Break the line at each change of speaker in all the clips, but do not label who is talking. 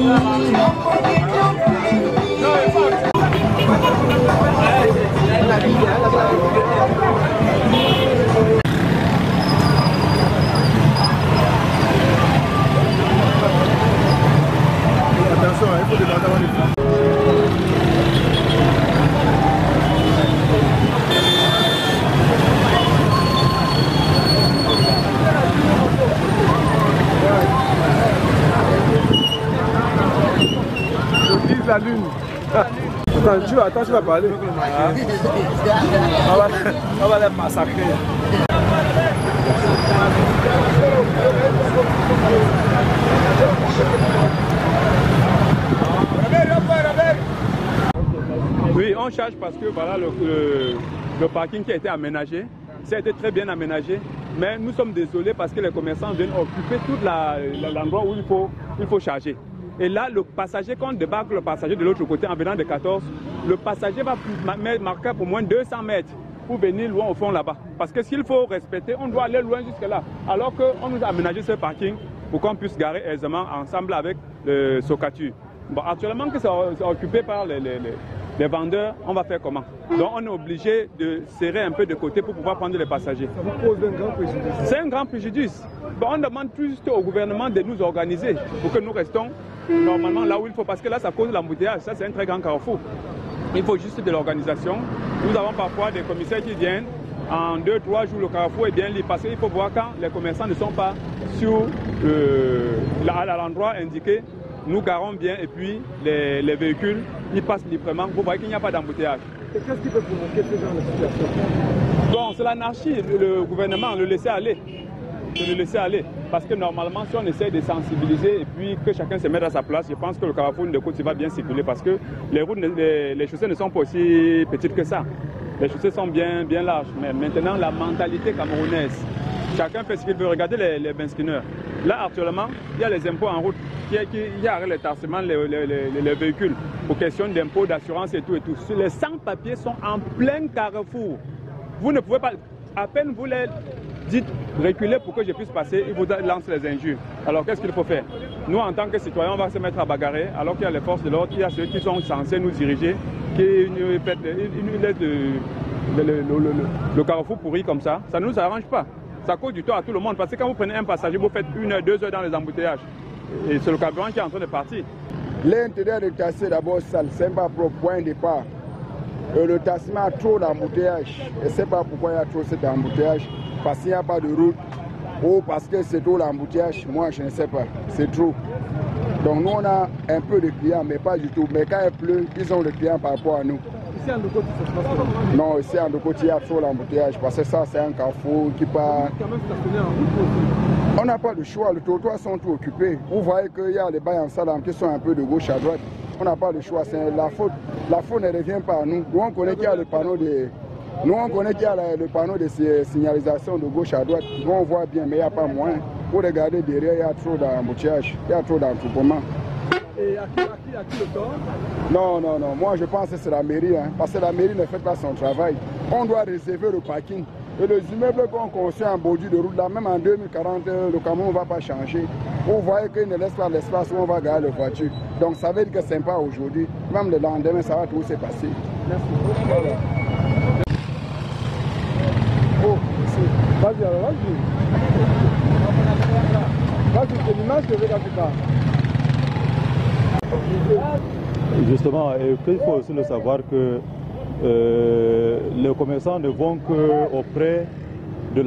Attention, il faut demander avant de... La lune. Attends, tu vas parler. Ah. On va les massacrer. Oui, on charge parce que voilà le parking qui a été aménagé, ça a été très bien aménagé, mais nous sommes désolés parce que les commerçants viennent occuper tout l'endroit où il faut charger. Et là, le passager, quand on débarque le passager de l'autre côté en venant de 14, le passager va marquer pour moins de 200 mètres pour venir loin au fond là-bas. Parce que s'il faut respecter, on doit aller loin jusque là. Alors qu'on nous a aménagé ce parking pour qu'on puisse garer aisément ensemble avec le Socatu. Bon, actuellement que c'est occupé par les vendeurs, on va faire comment? Donc on est obligé de serrer un peu de côté pour pouvoir prendre les passagers. Ça vous pose un grand préjudice? C'est un grand préjudice. Bon, on demande juste au gouvernement de nous organiser pour que nous restons normalement là où il faut, parce que là ça cause l'embouteillage, ça c'est un très grand carrefour. Il faut juste de l'organisation. Nous avons parfois des commissaires qui viennent, en 2-3 jours le carrefour est bien libre, parce qu'il faut voir quand les commerçants ne sont pas sur à l'endroit indiqué, nous garons bien et puis les véhicules ils passent librement. Vous voyez qu'il n'y a pas d'embouteillage. Et qu'est-ce qui peut provoquer ce genre de situation? Bon, c'est l'anarchie, le gouvernement, le laisser aller. De le laisser aller. Parce que normalement, si on essaie de sensibiliser et puis que chacun se mette à sa place, je pense que le carrefour de Côte va bien circuler parce que les routes, les chaussées ne sont pas aussi petites que ça. Les chaussées sont bien larges. Mais maintenant, la mentalité camerounaise, chacun fait ce qu'il veut. Regardez les benzineurs. Là, actuellement, il y a les impôts en route qui arrêtent les tassements, les véhicules pour question d'impôts, d'assurance et tout. Les sans-papiers sont en plein carrefour. Vous ne pouvez pas, à peine vous les dites reculer pour que je puisse passer, ils vous lancent les injures. Alors qu'est-ce qu'il faut faire? Nous, en tant que citoyens, on va se mettre à bagarrer, alors qu'il y a les forces de l'ordre, il y a ceux qui sont censés nous diriger, qui nous laissent le carrefour pourri comme ça. Ça ne nous arrange pas. Ça cause du tort à tout le monde. Parce que quand vous prenez un passager, vous faites 1 heure, 2 heures dans les embouteillages. Et c'est le carburant qui est en train de partir. L'intérêt de tasser d'abord sale, c'est pas pour point de départ. Le tassement a trop d'embouteillage. Et c'est pas pourquoi il y a trop cet embouteillage. Parce qu'il n'y a pas de route ou parce que c'est trop l'embouteillage, moi je ne sais pas, c'est trop. Donc nous on a un peu de clients, mais pas du tout. Mais quand il pleut, ils ont le client par rapport à nous. Ici en Ndokoti, ça se passe comment? Non, ici en Ndokoti, il y a trop l'embouteillage parce que ça c'est un carrefour qui part. Quand même stationné en route aussi. On n'a pas de choix, les trottoirs sont tout occupés. Vous voyez qu'il y a les bails en salle qui sont un peu de gauche à droite. On n'a pas de choix, c'est la faute. La faute ne revient pas à nous. Nous on connaît qu'il y a le panneau de... Nous, on connaît qu'il y a le panneau de signalisation de gauche à droite. Nous, on voit bien, mais il n'y a pas moyen. Pour regarder derrière, il y a trop d'embouteillage, il y a trop d'attroupement. Et à qui le tort? Non. Moi, je pense que c'est la mairie. Hein, parce que la mairie ne fait pas son travail. On doit réserver le parking. Et les immeubles qu'on construit en bordure de route, là, même en 2040, le Cameroun ne va pas changer. Vous voyez qu'il ne laisse pas l'espace où on va garer les voitures. Donc, ça veut dire que c'est sympa aujourd'hui. Même le lendemain, ça va tout se passer. Merci. Voilà. Vas-y, alors vas-y, c'est l'image que je vais là.
Justement, il faut aussi le savoir que les commerçants ne vont qu'auprès de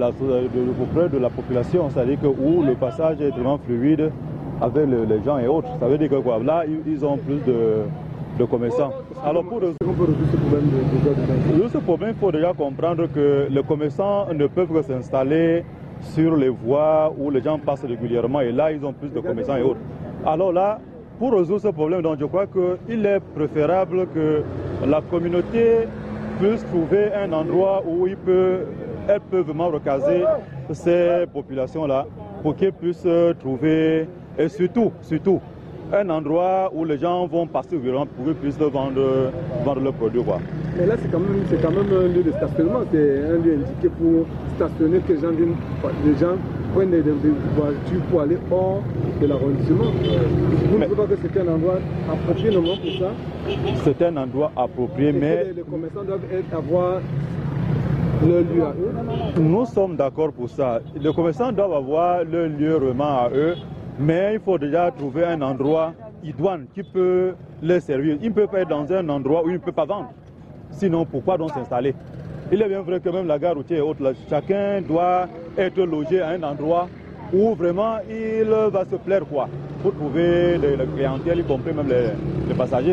la population, c'est-à-dire que où le passage est vraiment fluide avec les gens et autres. Ça veut dire que quoi, là, ils ont plus de commerçants. Alors pour ce problème, il faut déjà comprendre que les commerçants ne peuvent que s'installer sur les voies où les gens passent régulièrement et là ils ont plus de commerçants et autres. Alors là, pour résoudre ce problème, donc je crois qu'il est préférable que la communauté puisse trouver un endroit où elle peut vraiment recaser ces populations-là pour qu'elles puissent trouver, et surtout, un endroit où les gens vont passer pour qu'ils puissent vendre leurs produits.
Mais là, c'est quand même un lieu de stationnement, c'est un lieu indiqué pour stationner, que les gens
prennent des voitures pour aller hors de l'arrondissement. Vous ne trouvez pas que c'est un endroit approprié normalement pour ça?
C'est un endroit approprié, mais
les commerçants doivent avoir leur lieu à eux.
Nous sommes d'accord pour ça. Les commerçants doivent avoir leur lieu vraiment à eux, mais il faut déjà trouver un endroit idoine qui peut les servir. Ils ne peuvent pas être dans un endroit où ils ne peuvent pas vendre. Sinon, pourquoi donc s'installer? Il est bien vrai que même la gare routière est haute, là, chacun doit être logé à un endroit où vraiment il va se plaire, quoi, pour trouver les clientèles, y compris même les passagers.